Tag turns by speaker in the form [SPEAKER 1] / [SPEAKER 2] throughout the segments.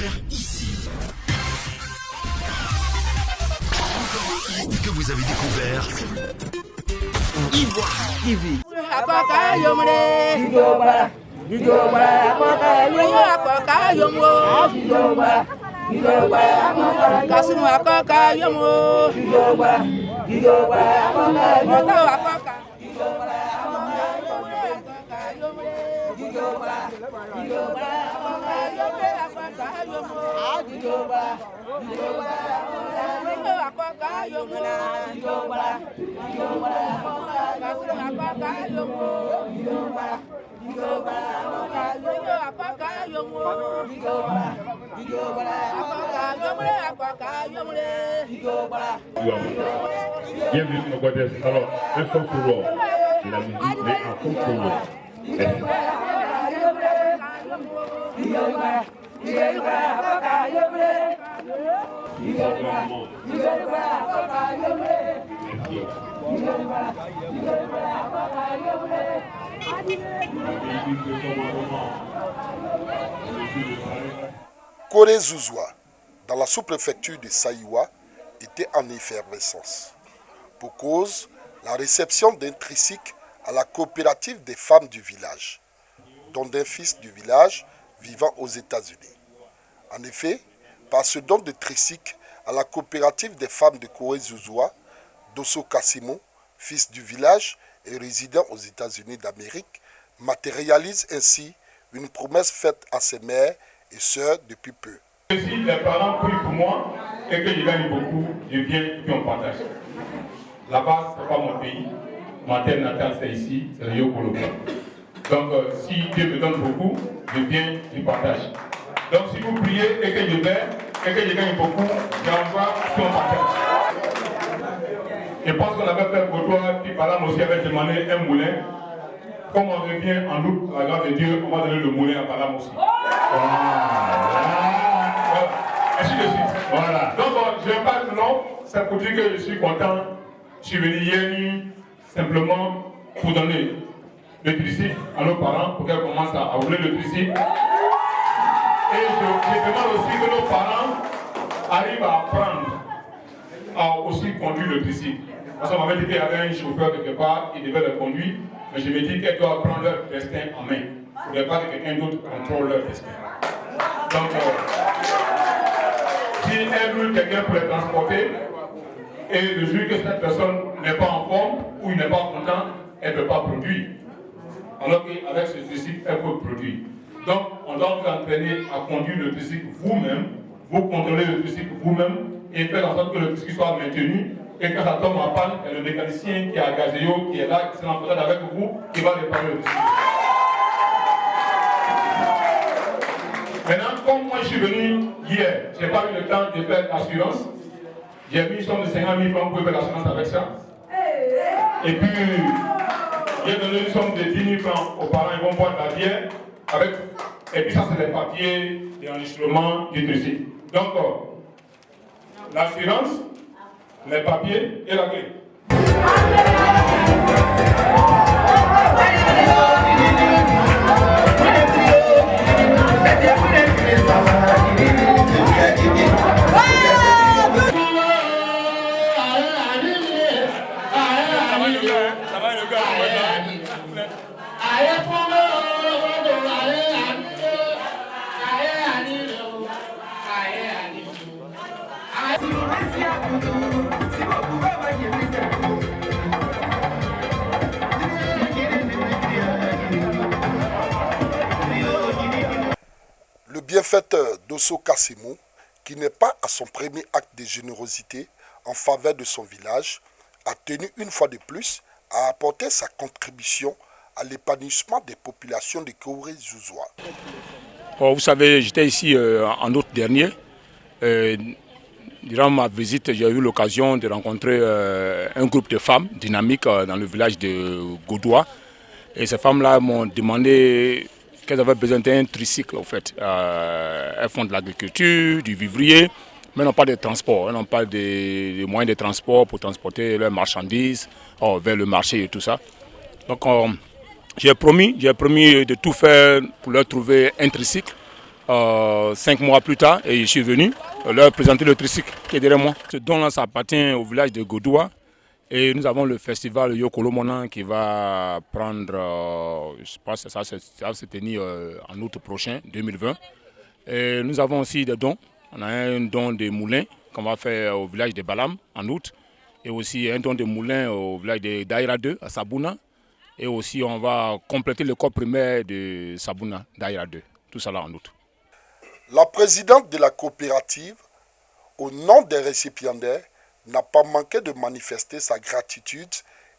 [SPEAKER 1] découvert ici. Que vous avez découvert Ivoire TV.
[SPEAKER 2] Bienvenue sur Guadès. Alors, un son sonore de la musique, mais en fond sonore. Merci.
[SPEAKER 3] Corée Zouzoua, dans la sous-préfecture de Saïwa, était en effervescence. Pour cause, la réception d'un tricycle à la coopérative des femmes du village, dont d'un fils du village vivant aux États-Unis. En effet, par ce don de tricycle à la coopérative des femmes de Corée Zouzoua, Dosso Kassimo, fils du village et résident aux États-Unis d'Amérique, matérialise ainsi une promesse faite à ses mères et sœurs depuis peu.
[SPEAKER 2] Si les parents prient pour moi et que je gagne beaucoup, je viens et puis on partage. Là-bas, ce n'est pas mon pays. Ma terre natale, c'est ici, c'est le Yokoloba. Donc, si Dieu me donne beaucoup, je viens et partage. Donc, si vous priez et que je vais et que je gagne beaucoup, j'envoie et puis on partage. Je pense qu'on avait fait pour toi, puis Palam aussi avait demandé un moulin. Comme on revient en août, à la grâce de Dieu, on va donner le moulin à Palam aussi. Ainsi de suite. Voilà. Donc, je ne vais pas être long, c'est pour dire que je suis content. Je suis venu hier nuit simplement pour donner le tricycle à nos parents pour qu'elles commencent à rouler le tricycle. Et je demande aussi que nos parents arrivent à apprendre à aussi conduire le tricycle. Parce qu'on m'avait dit qu'il y avait un chauffeur quelque part, il devait le conduire, mais je me dis qu'elles doivent prendre leur destin en main. Il ne faudrait pas que quelqu'un d'autre contrôle leur destin. Donc, si elles veulent quelqu'un pour les transporter, et le jour que cette personne n'est pas en forme ou il n'est pas content, elle ne peut pas produire. Alors qu'avec ce tricycle, elle peut produire. Donc, on doit vous entraîner à conduire le tricycle vous-même, vous contrôlez le tricycle vous-même et faire en sorte que le tricycle soit maintenu. Et quand ça tombe en panne, il y a le mécanicien qui est à Gazéo, qui est là, qui s'est en contact avec vous, qui va réparer le tricycle. Maintenant, comme moi je suis venu hier, je n'ai pas eu le temps de faire l'assurance. J'ai mis une somme de 50 000 francs pour faire l'assurance avec ça. Et puis, j'ai donné une somme de 10 000 francs aux parents, ils vont boire de la bière. Avec, et puis ça, c'est les papiers, les enregistrements du tricycle. Donc, l'assurance, les papiers et la clé.
[SPEAKER 3] Le bienfaiteur Dosso Kassimo, qui n'est pas à son premier acte de générosité en faveur de son village, a tenu une fois de plus à apporter sa contribution à l'épanouissement des populations de Corée Zouzoua.
[SPEAKER 4] Vous savez, j'étais ici en août dernier. Durant ma visite, j'ai eu l'occasion de rencontrer un groupe de femmes dynamiques dans le village de Godoua. Et ces femmes-là m'ont demandé qu'elles avaient besoin d'un tricycle, en fait. Elles font de l'agriculture, du vivrier, mais n'ont pas de transport. Elles n'ont pas de moyens de transport pour transporter leurs marchandises vers le marché et tout ça. Donc, j'ai promis de tout faire pour leur trouver un tricycle 5 mois plus tard et je suis venu leur présenter le tricycle qui est derrière moi. Ce don-là, ça appartient au village de Godoua et nous avons le festival Yokolo Monan qui va prendre, je pense que ça va se tenir en août prochain, 2020. Et nous avons aussi des dons. On a un don de moulins qu'on va faire au village de Balam en août et aussi un don de moulins au village de Daïra 2 à Sabouna. Et aussi on va compléter le corps primaire de Sabouna, Daïra 2. Tout ça là en août.
[SPEAKER 3] La présidente de la coopérative, au nom des récipiendaires, n'a pas manqué de manifester sa gratitude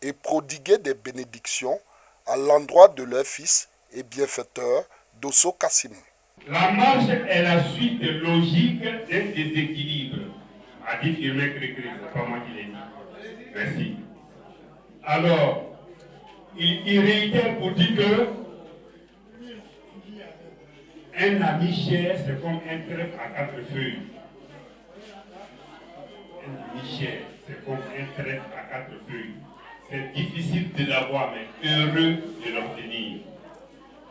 [SPEAKER 3] et prodiguer des bénédictions à l'endroit de leur fils et bienfaiteur Dosso Kassim.
[SPEAKER 2] La marche est la suite logique d'un déséquilibre, a dit Firmin Cricri, c'est pas moi qui l'ai dit. Merci. Alors, il réitère pour dire que un ami cher, c'est comme un trèfle à 4 feuilles. Un ami cher, c'est comme un trèfle à 4 feuilles. C'est difficile de l'avoir, mais heureux de l'obtenir.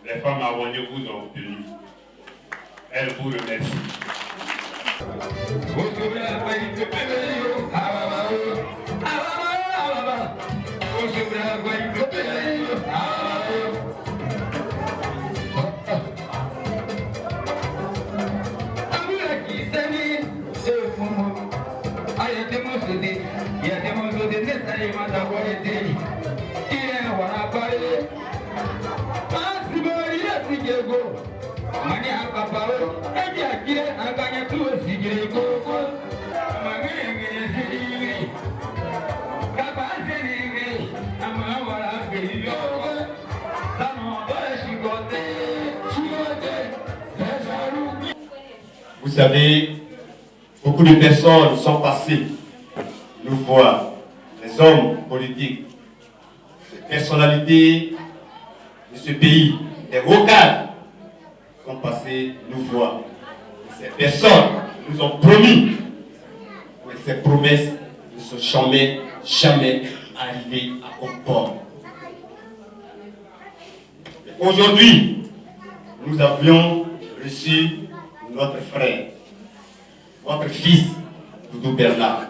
[SPEAKER 2] Les femmes à Wanyé vous ont obtenu. Elles vous remercient.
[SPEAKER 5] Vous savez, beaucoup de personnes sont passées nous voir, les hommes politiques, les personnalités de ce pays, les hauts cadres sont passés nous voir. Et ces personnes nous ont promis que ces promesses ne sont jamais arrivées à bon port. Aujourd'hui, nous avions reçu notre frère, votre fils, Doudou Bernard.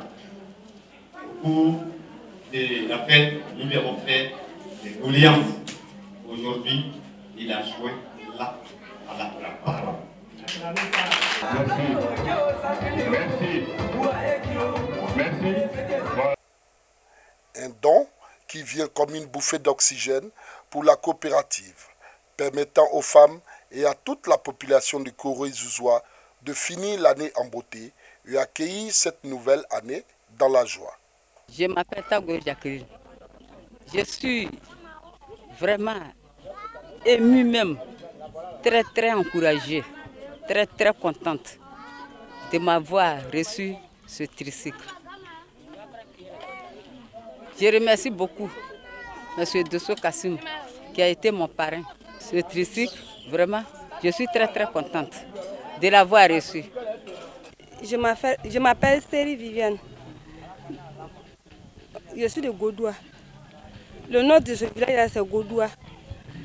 [SPEAKER 5] Au cours de la fête, nous lui avons fait des doléances. Aujourd'hui, il a joué là à la parole.
[SPEAKER 2] Merci.
[SPEAKER 3] Un don qui vient comme une bouffée d'oxygène pour la coopérative, permettant aux femmes et à toute la population du Corée-Zouzoua de finir l'année en beauté et accueillir cette nouvelle année dans la joie.
[SPEAKER 6] Je m'appelle Tago Jacqueline. Je suis vraiment émue même, très encouragée, très contente de m'avoir reçu ce tricycle. Je remercie beaucoup M. Dosso Kassim qui a été mon parrain. Ce tricycle, vraiment, je suis très contente de l'avoir reçu.
[SPEAKER 7] Je m'appelle Série Viviane. Je suis de Godoua. Le nom de ce village c'est Godoua.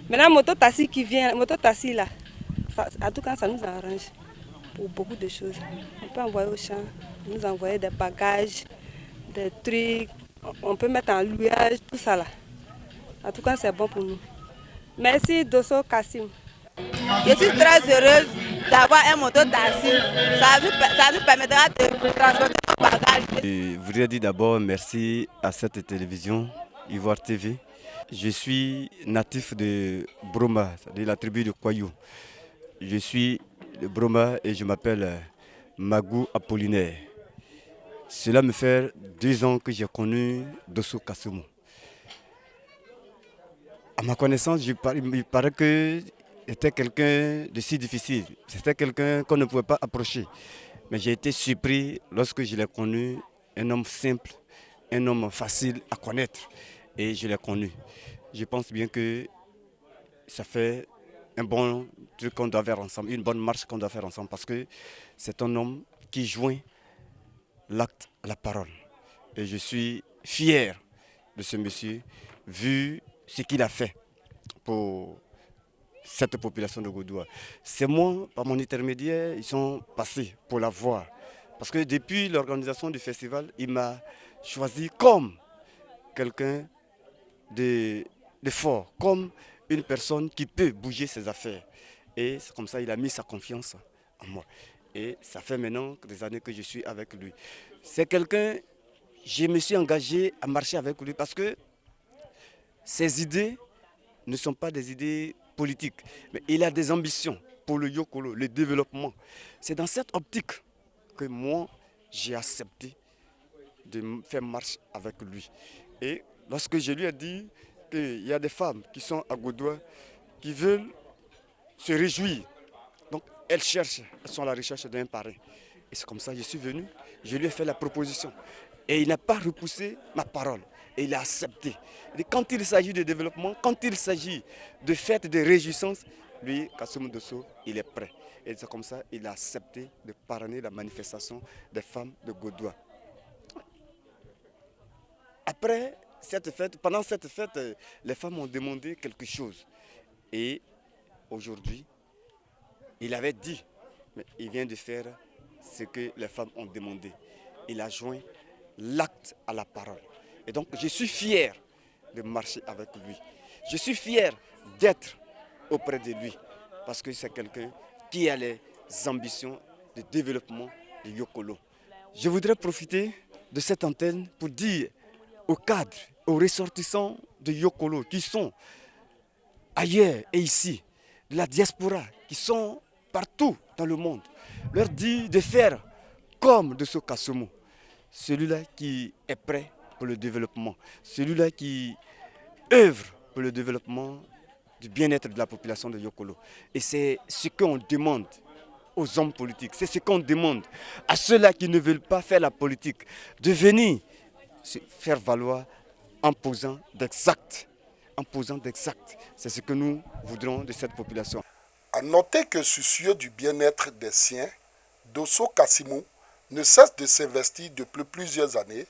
[SPEAKER 7] Maintenant, moto-taxi qui vient, moto-taxi là, en tout cas, ça nous arrange pour beaucoup de choses. On peut envoyer au champ, nous envoyer des bagages, des trucs, on peut mettre en louage, tout ça là. En tout cas, c'est bon pour nous. Merci Dosso Kassim.
[SPEAKER 8] Je suis très heureuse d'avoir un moto-taxi. Ça nous permettra de transporter nos bagages.
[SPEAKER 9] Je voudrais dire d'abord merci à cette télévision, Ivoire TV. Je suis natif de Broma, de la tribu de Kwayou. Je suis de Broma et je m'appelle Magou Apollinaire. Cela me fait 2 ans que j'ai connu Dosso Kassim. À ma connaissance, il paraît que c'était quelqu'un de si difficile. C'était quelqu'un qu'on ne pouvait pas approcher. Mais j'ai été surpris lorsque je l'ai connu, un homme simple, un homme facile à connaître. Et je l'ai connu. Je pense bien que ça fait un bon truc qu'on doit faire ensemble, une bonne marche qu'on doit faire ensemble, parce que c'est un homme qui joint l'acte à la parole. Et je suis fier de ce monsieur, vu ce qu'il a fait pour cette population de Gaudois. C'est moi, par mon intermédiaire, ils sont passés pour la voir. Parce que depuis l'organisation du festival, il m'a choisi comme quelqu'un de fort, comme une personne qui peut bouger ses affaires. Et c'est comme ça qu'il a mis sa confiance en moi. Et ça fait maintenant des années que je suis avec lui. C'est quelqu'un, je me suis engagé à marcher avec lui parce que ses idées ne sont pas des idées politiques, mais il a des ambitions pour le Yokolo, le développement. C'est dans cette optique que moi, j'ai accepté de faire marche avec lui. Et lorsque je lui ai dit qu'il y a des femmes qui sont à Gaudois, qui veulent se réjouir, donc elles sont à la recherche d'un parrain. Et c'est comme ça que je suis venu, je lui ai fait la proposition. Et il n'a pas repoussé ma parole. Et il a accepté. Et quand il s'agit de développement, quand il s'agit de fêtes, de réjouissances, lui, Kassoum Dosso, il est prêt. Et c'est comme ça qu'il a accepté de parrainer la manifestation des femmes de Gaudois. Après cette fête, pendant cette fête, les femmes ont demandé quelque chose. Et aujourd'hui, il avait dit, mais il vient de faire ce que les femmes ont demandé. Il a joint l'acte à la parole. Et donc, je suis fier de marcher avec lui. Je suis fier d'être auprès de lui. Parce que c'est quelqu'un qui a les ambitions de développement de Yokolo. Je voudrais profiter de cette antenne pour dire aux cadres, aux ressortissants de Yokolo qui sont ailleurs et ici, de la diaspora, qui sont partout dans le monde, leur dire de faire comme Dosso Kassoum, celui-là qui est prêt pour le développement, celui-là qui œuvre pour le développement du bien-être de la population de Yokolo. Et c'est ce qu'on demande aux hommes politiques, c'est ce qu'on demande à ceux-là qui ne veulent pas faire la politique, de venir se faire valoir en posant des actes. En posant des actes. C'est ce que nous voudrons de cette population.
[SPEAKER 3] À noter que soucieux du bien-être des siens, Dosso Kassoum ne cesse de s'investir depuis plusieurs années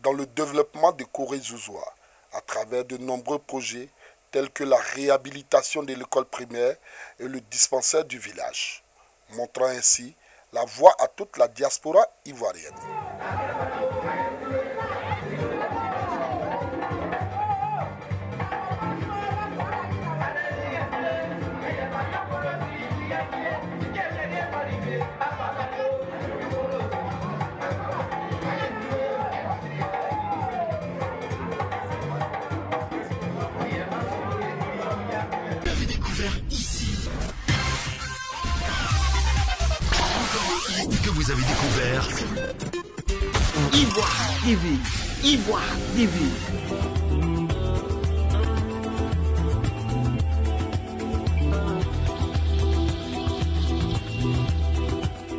[SPEAKER 3] dans le développement de Koré Zouzoua à travers de nombreux projets tels que la réhabilitation de l'école primaire et le dispensaire du village, montrant ainsi la voie à toute la diaspora ivoirienne.
[SPEAKER 1] Que vous avez découvert
[SPEAKER 10] Ivoire TV. Ivoire TV.